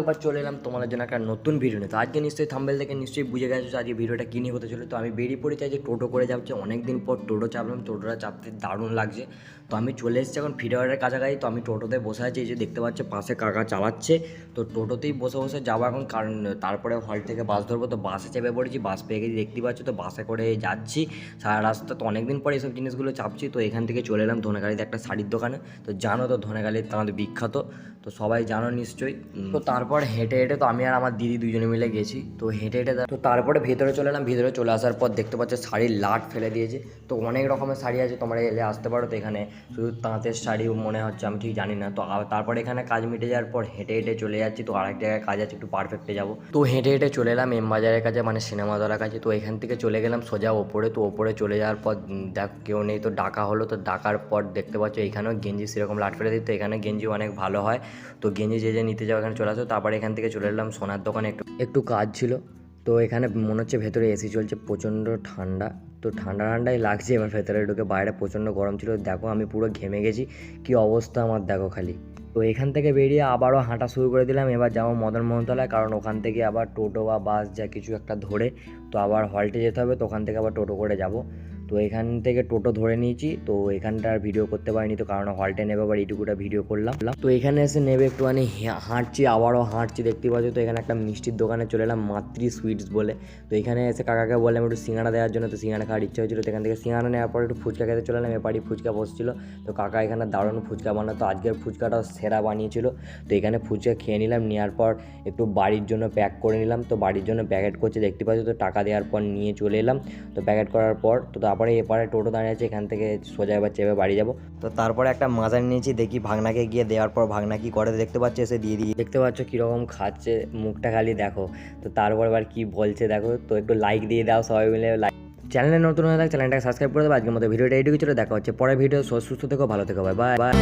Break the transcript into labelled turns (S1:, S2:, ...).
S1: একবার চলে এলাম তোমাদের জন্য একটা নতুন ভিডিও নিয়ে। তো আজকে নিশ্চয়ই থাম্বনেল থেকে নিশ্চয়ই বুঝে গেছো যে আজকে ভিডিওটা কী নিয়ে হতে চলে। তো আমি বেরিয়ে পড়েছি আজকে টোটো করে যাচ্ছে, অনেক দিন পর টোটো চাপলাম, টোটোটা চাপতে দারুণ লাগছে। তো আমি চলে এসেছি এখন ফিডারের কাছাকাছি। তো আমি টোটোতে বসে আছি, এই যে দেখতে পাচ্ছ পাশে কাকা চালাচ্ছে। তো টোটোতেই বসে বসে যাবো এখন, কারণ তারপরে হল থেকে বাস ধরবো। তো বাসে চেপে পড়েছি, বাস পেয়ে গেছি দেখতে পাচ্ছ। তো বাসে করে যাচ্ছি সারা রাস্তা। তো অনেকদিন পর এইসব জিনিসগুলো চাপছি। তো এখান থেকে চলে এলাম ধনেখালিতে একটা শাড়ির দোকানে। তো জানো তো ধনেখালি আমাদের বিখ্যাত, তো সবাই জানো নিশ্চয়ই। তো তারপর হেঁটে হেঁটে তো আমি আর আমার দিদি দুজনে মিলে গেছি। তো হেঁটে হেঁটে তো তারপরে ভেতরে চলে এলাম। ভেতরে চলে আসার পর দেখতে পাচ্ছ শাড়ির লাট ফেলে দিয়েছে। তো অনেক রকমের শাড়ি আছে, তোমরা এলে আসতে পারো। তো এখানে শুধু তাঁতের শাড়ি মনে হচ্ছে, আমি ঠিক জানি না। তো তারপরে এখানে কাজ মিটে যাওয়ার পর হেঁটে হেঁটে চলে যাচ্ছি। তো আরেক জায়গায় কাজ আছে, একটু পারফেক্টে যাবো। তো হেঁটে হেঁটে চলে এলাম এম বাজারের কাছে, মানে সিনেমাতলার কাছে। তো এখান থেকে চলে গেলাম সোজা ওপরে। তো ওপরে চলে যাওয়ার পর দেখ কেউ নেই, তো ডাকা হলো। তো ডাকার পর দেখতে পাচ্ছ এখানেও গেঞ্জি সেরকম লাট ফেলে দিত। এখানে গেঞ্জি অনেক ভালো হয়। তো গেঞ্জি যে নিতে যাও এখানে চলে আসো। তারপরে এখান থেকে চলে এলাম সোনার দোকানে, একটু একটু কাজ ছিল। তো এখানে মনে হচ্ছে ভেতরে এসি চলছে, প্রচণ্ড ঠান্ডা। তো ঠান্ডা ঠান্ডাই লাগছে। এবার ভেতরে ঢুকে, বাইরে প্রচণ্ড গরম ছিল। দেখো আমি পুরো ঘেমে গেছি, কি অবস্থা আমার দেখো খালি। তো এখান থেকে বেরিয়ে আবারও হাঁটা শুরু করে দিলাম। এবার যাবো মদন মোহনতলায়, কারণ ওখান থেকে আবার টোটো বা বাস যা কিছু একটা ধরে তো আবার হল্টে যেতে হবে। তো ওখান থেকে আবার টোটো করে যাব। তো এখান থেকে টোটো ধরে নিয়েছি। তো এখানটা আর ভিডিও করতে পারিনি, তো কারণ হল্টে নেবে, আবার এইটুকুটা ভিডিও করলাম। তো এখানে এসে নেবে একটুখানি হাঁটছি, আবারও হাঁটছি দেখতে পাচ্ছ। তো এখানে একটা মিষ্টির দোকানে চলে এলাম, মাতৃ সুইটস বলে। তো এখানে এসে কাকাকে বললাম একটু সিঙ্গাড়া দেওয়ার জন্য। তো সিঙ্গাড়া খাওয়ার ইচ্ছা হয়েছিল। তো এখান থেকে সিঙ্গাড়া নেওয়ার পর একটু ফুচকা খেতে চলে এলাম। এপাড়ি ফুচকা বসছিল। তো কাকা এখানে দারুণ ফুচকা বানাতো, আজকের ফুচকাটা সেরা বানিয়েছিল। তো এখানে ফুচকা খেয়ে নিলাম, নেওয়ার পর একটু বাড়ির জন্য প্যাক করে নিলাম। তো বাড়ির জন্য প্যাকেট করছে দেখতে পাচ্ছ। তো টাকা দেওয়ার পর নিয়ে চলে এলাম। তো প্যাকেট করার পর তো তারপরে এপারে টোটো দাঁড়িয়ে আছে, এখান থেকে সোজা এবার চেপে বাড়ি যাব। তো তারপরে একটা মাজার নিয়েছি, দেখি ভাগনাকে গিয়ে দেওয়ার পর ভাগনা কি করে। দেখতে পাচ্ছ এসে দিয়ে দেখতে পাচ্ছ কীরকম খাচ্ছে, মুখটা খালি দেখো। তো তারপর এবার কি বলছে দেখো। তো একটু লাইক দিয়ে দাও সবাই মিলে। চ্যানেলে নতুন হয়ে থাকে চ্যানেলটাকে সাবস্ক্রাইব করে দেবো। আজকের মতো ভিডিওটা এইটুকু ছিল, দেখা হচ্ছে পরের ভিডিও। সুস্থ থেকো, ভালো থেকো, বাই বাই।